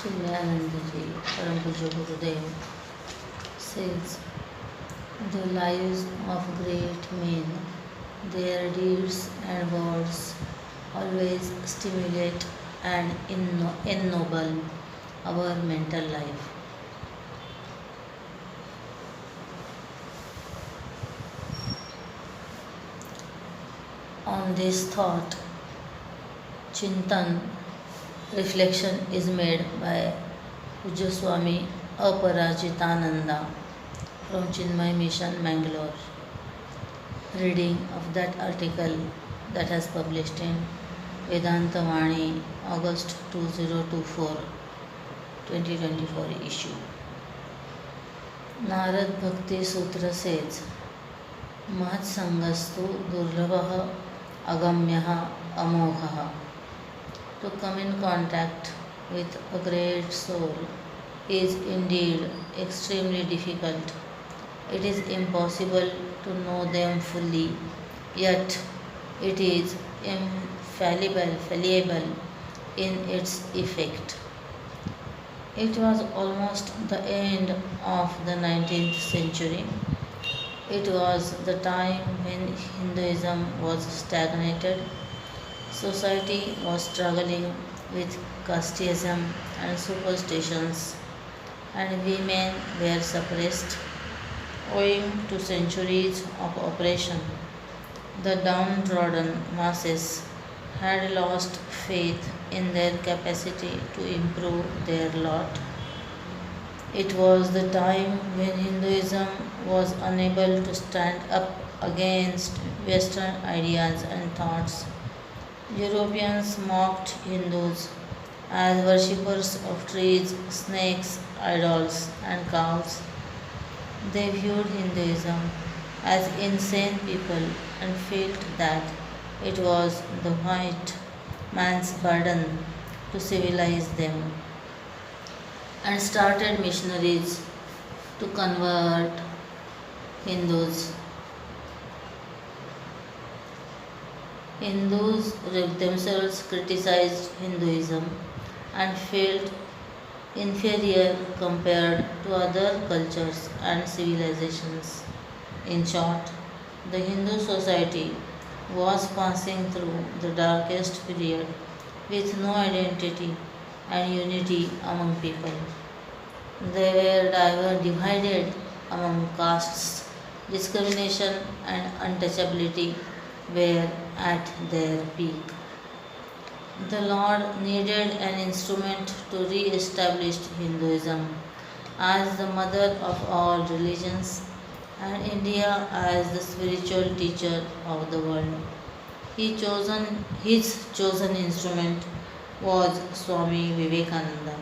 Srilanandaji, Param Pujya Gurudev, says, the lives of great men, their deeds and words always stimulate and ennoble our mental life. On this thought, Chintan reflection is made by Pujya Swami Aparajitananda from Chinmay Mission, Mangalore. Reading of that article that has published in Vedanta Vani, August 2024, 2024 issue. Narad Bhakti Sutra says, Mahat Sangastu Durlabha Agamyaha Amogha. To come in contact with a great soul is indeed extremely difficult. It is impossible to know them fully, yet it is fallible in its effect. It was almost the end of the 19th century. It was the time when Hinduism was stagnated. Society was struggling with casteism and superstitions, and women were suppressed owing to centuries of oppression. The downtrodden masses had lost faith in their capacity to improve their lot. It was the time when Hinduism was unable to stand up against Western ideas and thoughts. Europeans mocked Hindus as worshippers of trees, snakes, idols, and cows. They viewed Hinduism as insane people and felt that it was the white man's burden to civilize them, and started missionaries to convert Hindus. Hindus themselves criticized Hinduism and felt inferior compared to other cultures and civilizations. In short, the Hindu society was passing through the darkest period with no identity and unity among people. They were divided among castes. Discrimination and untouchability were at their peak. The Lord needed an instrument to re establish Hinduism as the mother of all religions and India as the spiritual teacher of the world. His chosen instrument was Swami Vivekananda.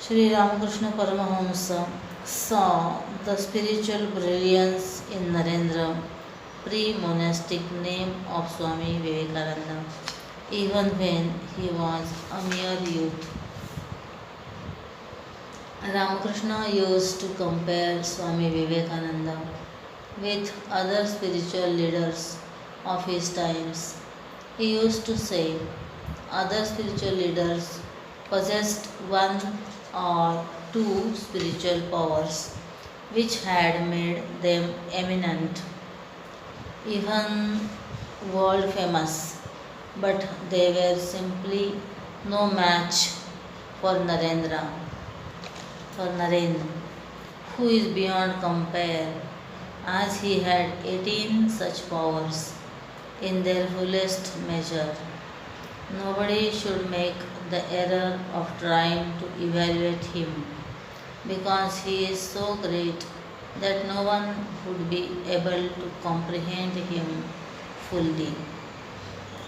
Sri Ramakrishna Paramahamsa saw the spiritual brilliance in Narendra, pre-monastic name of Swami Vivekananda, even when he was a mere youth. Ramakrishna used to compare Swami Vivekananda with other spiritual leaders of his times. He used to say other spiritual leaders possessed one or two spiritual powers which had made them eminent, even world famous, but they were simply no match for Naren, who is beyond compare, as he had 18 such powers in their fullest measure. Nobody should make the error of trying to evaluate him, because he is so great that no one would be able to comprehend him fully.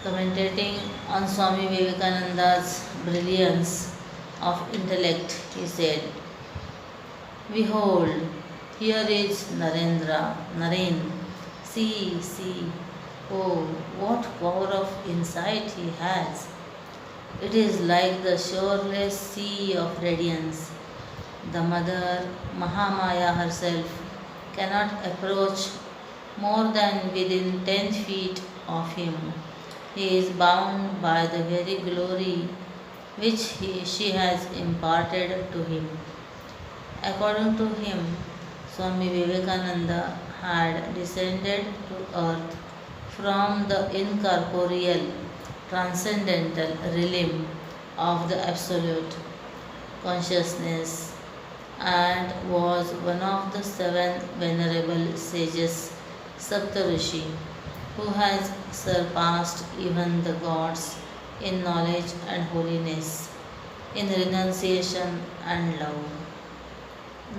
Commentating on Swami Vivekananda's brilliance of intellect, he said, Behold, here is Naren. See, oh, what power of insight he has. It is like the shoreless sea of radiance. The Mother Mahamaya herself cannot approach more than within 10 feet of him. He is bound by the very glory which she has imparted to him. According to him, Swami Vivekananda had descended to earth from the incorporeal, transcendental realm of the Absolute consciousness and was one of the seven venerable sages, Saptarishi, who has surpassed even the gods in knowledge and holiness, in renunciation and love.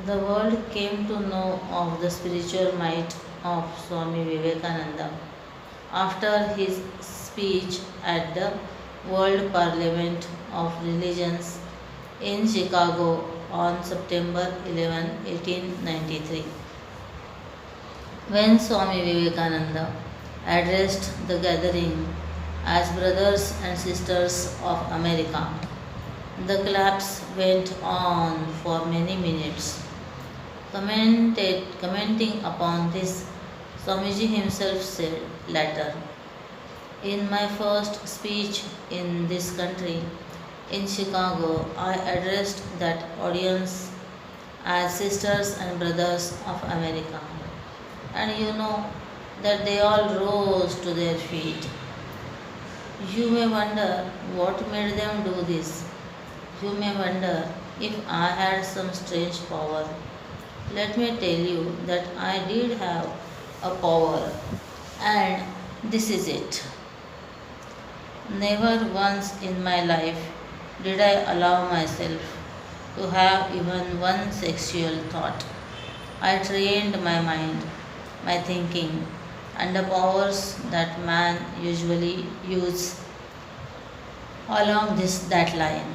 The world came to know of the spiritual might of Swami Vivekananda after his speech at the World Parliament of Religions in Chicago on September 11, 1893. When Swami Vivekananda addressed the gathering as brothers and sisters of America, the claps went on for many minutes. Commenting upon this, Swamiji himself said later, "In my first speech in this country, in Chicago, I addressed that audience as sisters and brothers of America. And you know that they all rose to their feet. You may wonder what made them do this. You may wonder if I had some strange power. Let me tell you that I did have a power, and this is it. Never once in my life did I allow myself to have even one sexual thought. I trained my mind, my thinking, and the powers that man usually uses along that line.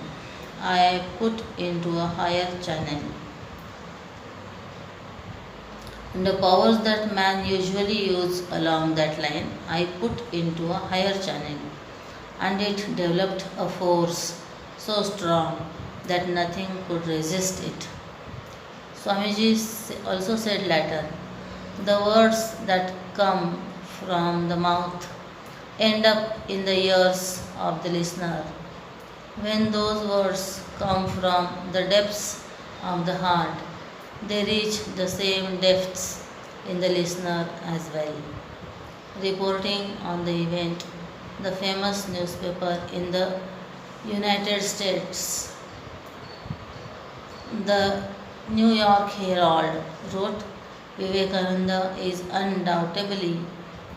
I put into a higher channel. And the powers that man usually uses along that line, I put into a higher channel, and it developed a force so strong that nothing could resist it." Swamiji also said later, "The words that come from the mouth end up in the ears of the listener. When those words come from the depths of the heart, they reach the same depths in the listener as well." Reporting on the event, the famous newspaper in the United States, the New York Herald, wrote, "Vivekananda is undoubtedly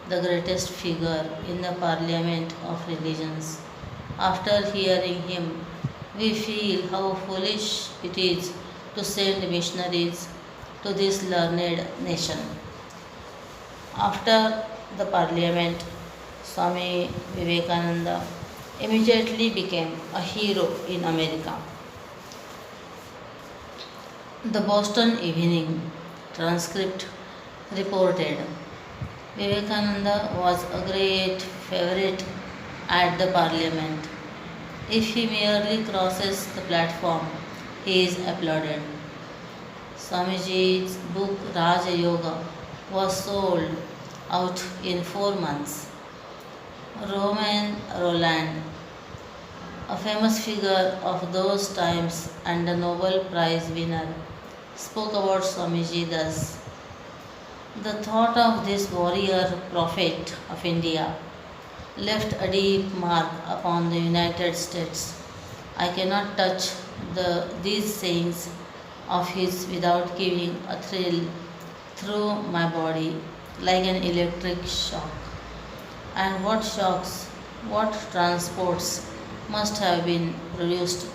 the greatest figure in the Parliament of Religions. After hearing him, we feel how foolish it is to send missionaries to this learned nation." After the Parliament, Swami Vivekananda immediately became a hero in America. The Boston Evening Transcript reported, "Vivekananda was a great favorite at the Parliament. If he merely crosses the platform, he is applauded." Swamiji's book Raja Yoga was sold out in 4 months. Roman Roland, a famous figure of those times and a Nobel Prize winner, spoke about Swamiji thus, "The thought of this warrior prophet of India left a deep mark upon the United States. I cannot touch these sayings of his without giving a thrill through my body like an electric shock. And what shocks, what transports must have been produced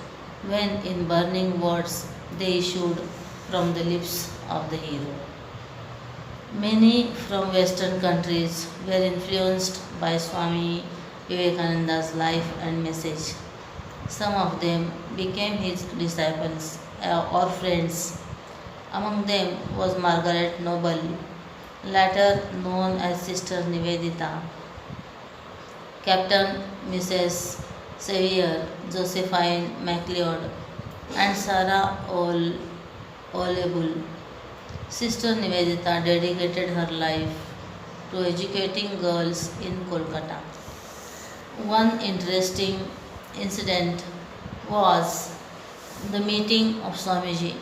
when in burning words they issued from the lips of the hero." Many from Western countries were influenced by Swami Vivekananda's life and message. Some of them became his disciples or friends. Among them was Margaret Noble, later known as Sister Nivedita, Captain Mrs. Xavier, Josephine MacLeod, and Sarah Olebull. Sister Nivedita dedicated her life to educating girls in Kolkata. One interesting incident was the meeting of Swamiji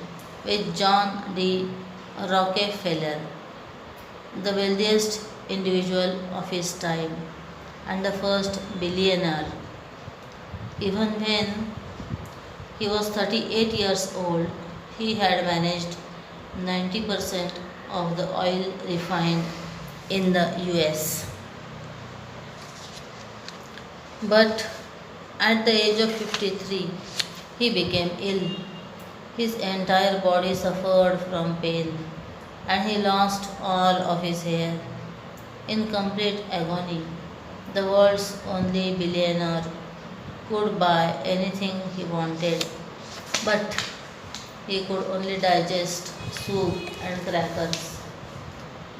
with John D. Rockefeller, the wealthiest individual of his time and the first billionaire. Even when he was 38 years old, he had managed 90% of the oil refined in the US. But at the age of 53, he became ill. His entire body suffered from pain and he lost all of his hair. In complete agony, the world's only billionaire could buy anything he wanted, but he could only digest soup and crackers.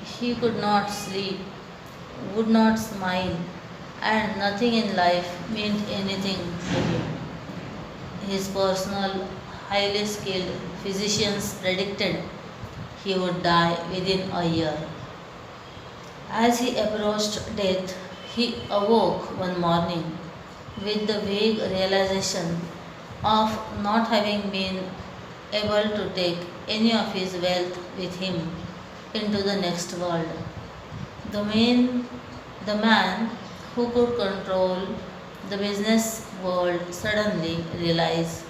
He could not sleep, would not smile, and nothing in life meant anything to him. His personal, highly skilled physicians predicted he would die within a year. As he approached death, he awoke one morning with the vague realization of not having been able to take any of his wealth with him into the next world. The man, the man who could control the business world suddenly realized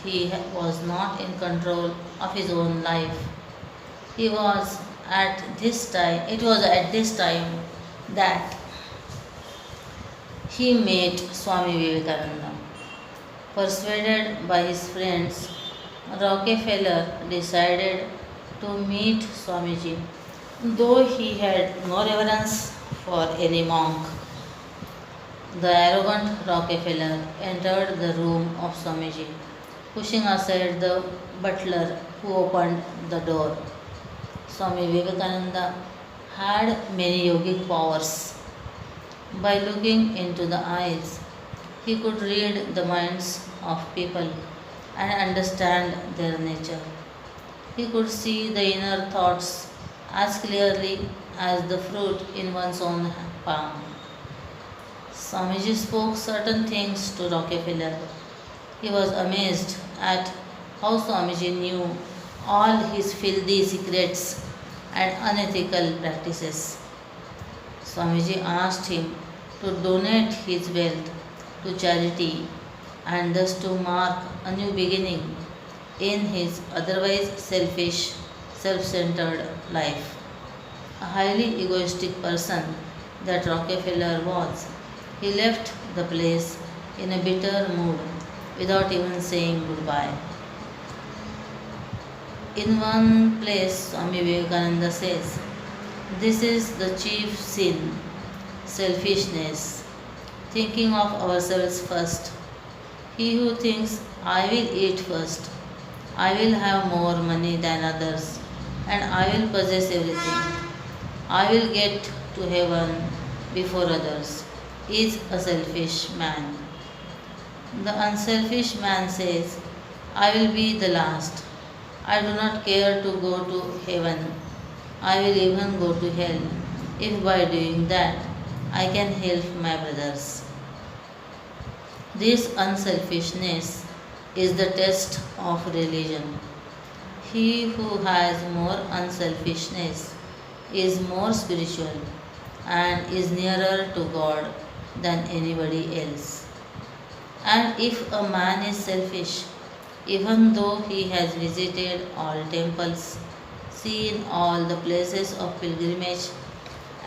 he was not in control of his own life. He was it was at this time that he met Swami Vivekananda. Persuaded by his friends, Rockefeller decided to meet Swamiji, though he had no reverence for any monk. The arrogant Rockefeller entered the room of Swamiji, pushing aside the butler who opened the door. Swami Vivekananda had many yogic powers. By looking into the eyes, he could read the minds of people and understand their nature. He could see the inner thoughts as clearly as the fruit in one's own palm. Swamiji spoke certain things to Rockefeller. He was amazed at how Swamiji knew all his filthy secrets and unethical practices. Swamiji asked him to donate his wealth to charity and thus to mark a new beginning in his otherwise selfish, self centered life. A highly egoistic person that Rockefeller was, he left the place in a bitter mood without even saying goodbye. In one place, Swami Vivekananda says, "This is the chief sin, selfishness, thinking of ourselves first. He who thinks, I will eat first, I will have more money than others, and I will possess everything, I will get to heaven before others, is a selfish man. The unselfish man says, I will be the last. I do not care to go to heaven. I will even go to hell if by doing that I can help my brothers." This unselfishness is the test of religion. He who has more unselfishness is more spiritual and is nearer to God than anybody else. And if a man is selfish, even though he has visited all temples, seen all the places of pilgrimage,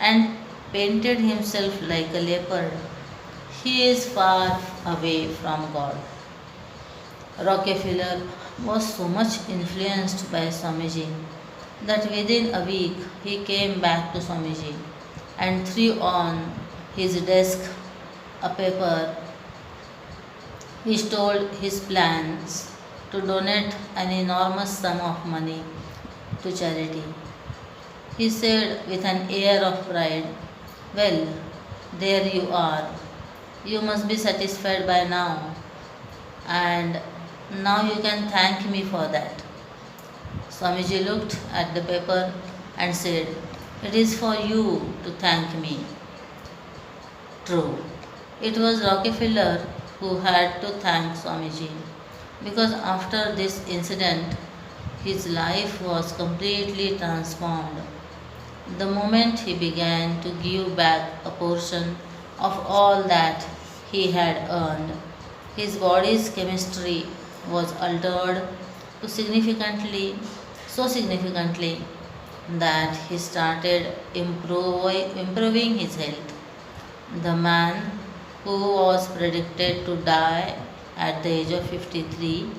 and painted himself like a leopard, he is far away from God. Rockefeller was so much influenced by Swamiji that within a week he came back to Swamiji and threw on his desk a paper which told his plans to donate an enormous sum of money to charity. He said with an air of pride, "Well, there you are. You must be satisfied by now, and now you can thank me for that." Swamiji looked at the paper and said, "It is for you to thank me." True, it was Rockefeller who had to thank Swamiji because after this incident, his life was completely transformed. The moment he began to give back a portion of all that he had earned, his body's chemistry was altered to so significantly that he started improving his health. The man who was predicted to die at the age of 53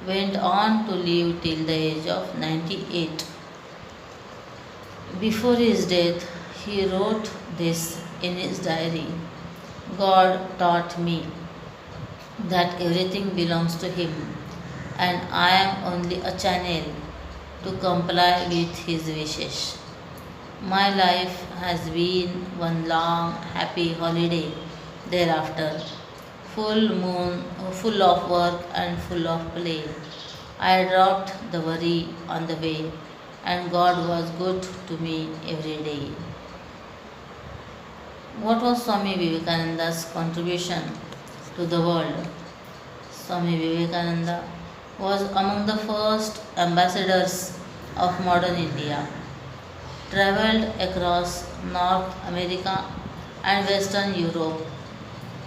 went on to live till the age of 98. Before his death, he wrote this in his diary: God taught me that everything belongs to Him, and I am only a channel to comply with His wishes. My life has been one long, happy holiday thereafter, full of work and full of play. I dropped the worry on the way, and God was good to me every day. What was Swami Vivekananda's contribution to the world? Swami Vivekananda was among the first ambassadors of modern India, traveled across North America and Western Europe,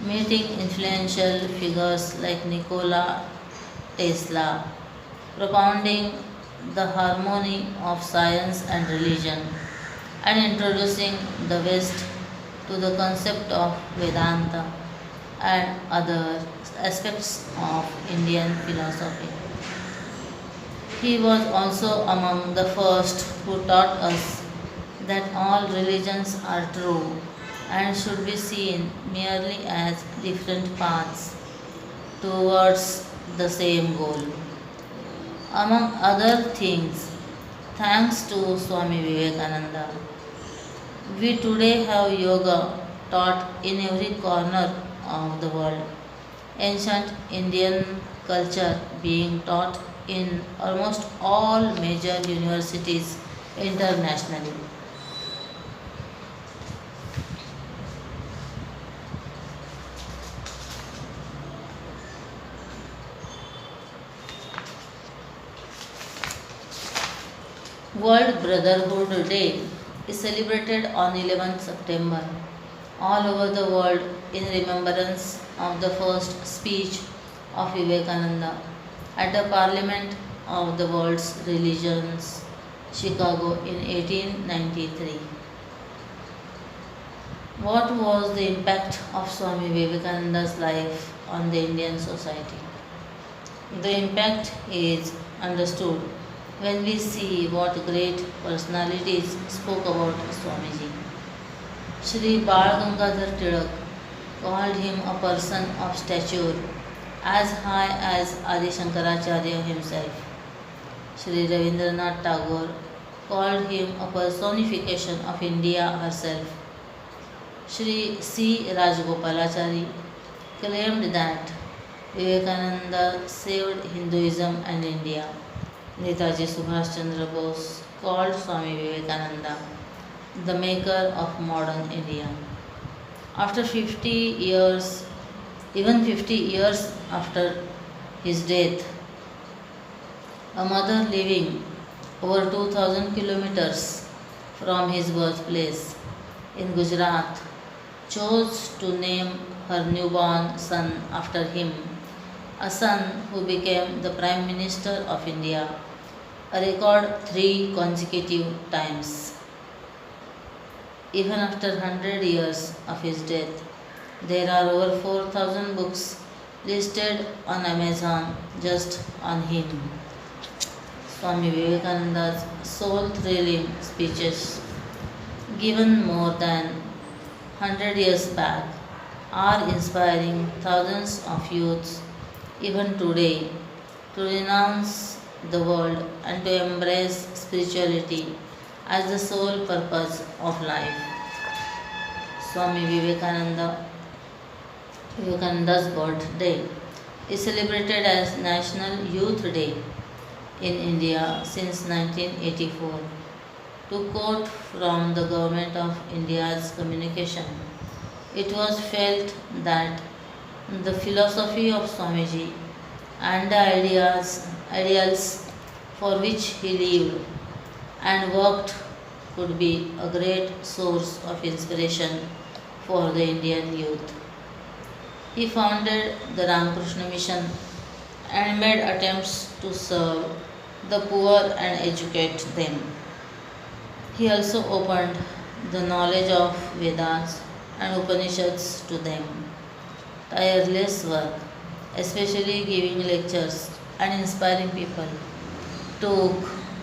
meeting influential figures like Nikola Tesla, propounding the harmony of science and religion, and introducing the West to the concept of Vedanta and other aspects of Indian philosophy. He was also among the first who taught us that all religions are true and should be seen merely as different paths towards the same goal. Among other things, thanks to Swami Vivekananda, we today have yoga taught in every corner of the world. Ancient Indian culture being taught in almost all major universities internationally. World Brotherhood Day is celebrated on 11th September all over the world in remembrance of the first speech of Vivekananda at the Parliament of the World's Religions, Chicago in 1893. What was the impact of Swami Vivekananda's life on the Indian society? The impact is understood when we see what great personalities spoke about Swamiji. Shri Bal Gangadhar Tilak called him a person of stature as high as Adi Shankaracharya himself. Shri Ravindranath Tagore called him a personification of India herself. Shri C. Rajgopalachari claimed that Vivekananda saved Hinduism and India. Netaji Subhash Chandra Bose called Swami Vivekananda the maker of modern India. After 50 years, even 50 years after his death, a mother living over 2000 kilometers from his birthplace in Gujarat chose to name her newborn son after him, a son who became the Prime Minister of India a record 3 consecutive times. Even after 100 years of his death, there are over 4,000 books listed on Amazon just on him. Swami Vivekananda's soul-thrilling speeches, given more than 100 years back, are inspiring thousands of youths even today to renounce the world and to embrace spirituality as the sole purpose of life. Swami Vivekananda's birthday is celebrated as National Youth Day in India since 1984. To quote from the Government of India's communication, it was felt that the philosophy of Swamiji and the ideals for which he lived and worked could be a great source of inspiration for the Indian youth. He founded the Ramakrishna Mission and made attempts to serve the poor and educate them. He also opened the knowledge of Vedas and Upanishads to them. Tireless work, especially giving lectures and inspiring people, took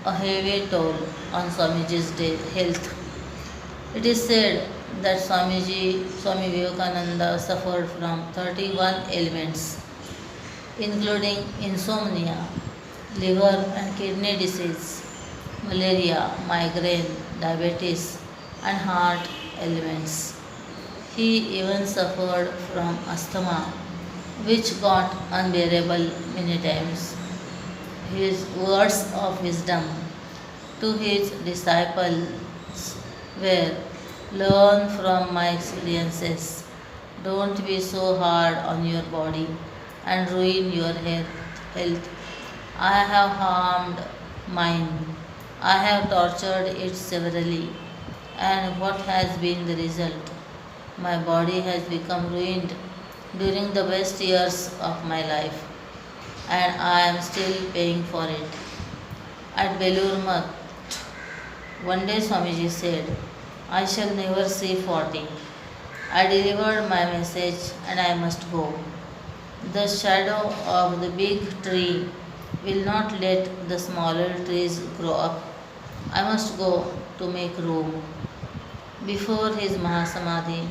a heavy toll on Swamiji's health. It is said that Swami Vivekananda suffered from 31 ailments, including insomnia, liver and kidney disease, malaria, migraine, diabetes, and heart ailments. He even suffered from asthma, which got unbearable many times. His words of wisdom to his disciples were, learn from my experiences. Don't be so hard on your body and ruin your health. I have harmed mine. I have tortured it severely. And what has been the result? My body has become ruined during the best years of my life, and I am still paying for it. At Belur Math, one day Swamiji said, I shall never see 40. I delivered my message and I must go. The shadow of the big tree will not let the smaller trees grow up. I must go to make room. Before his Mahasamadhi,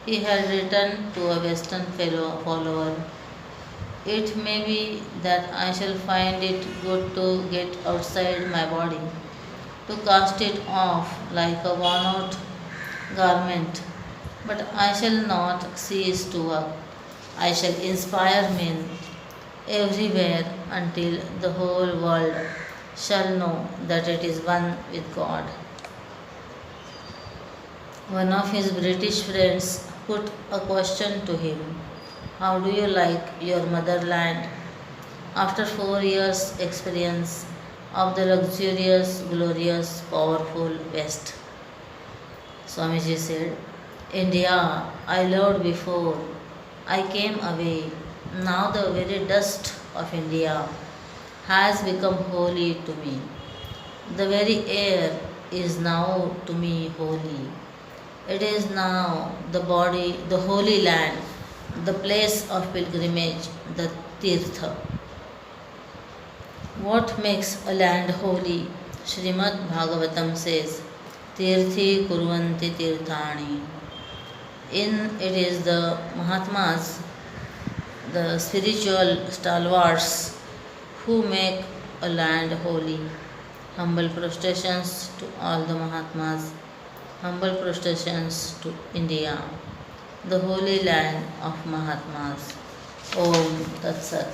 he had written to a Western fellow follower, it may be that I shall find it good to get outside my body, to cast it off like a worn out garment, but I shall not cease to work. I shall inspire men everywhere until the whole world shall know that it is one with God. One of his British friends put a question to him, how do you like your motherland after 4 years' experience of the luxurious, glorious, powerful West? Swamiji said, India I loved before I came away. Now the very dust of India has become holy to me. The very air is now to me holy. It is now the body, the holy land, the place of pilgrimage, the Tirtha. What makes a land holy? Srimad Bhagavatam says, Tirthi Kurvanti Tirthani. In it is the Mahatmas, the spiritual stalwarts, who make a land holy. Humble prostrations to all the Mahatmas. Humble prostrations to India, the holy land of Mahatmas. Om Tat Sat.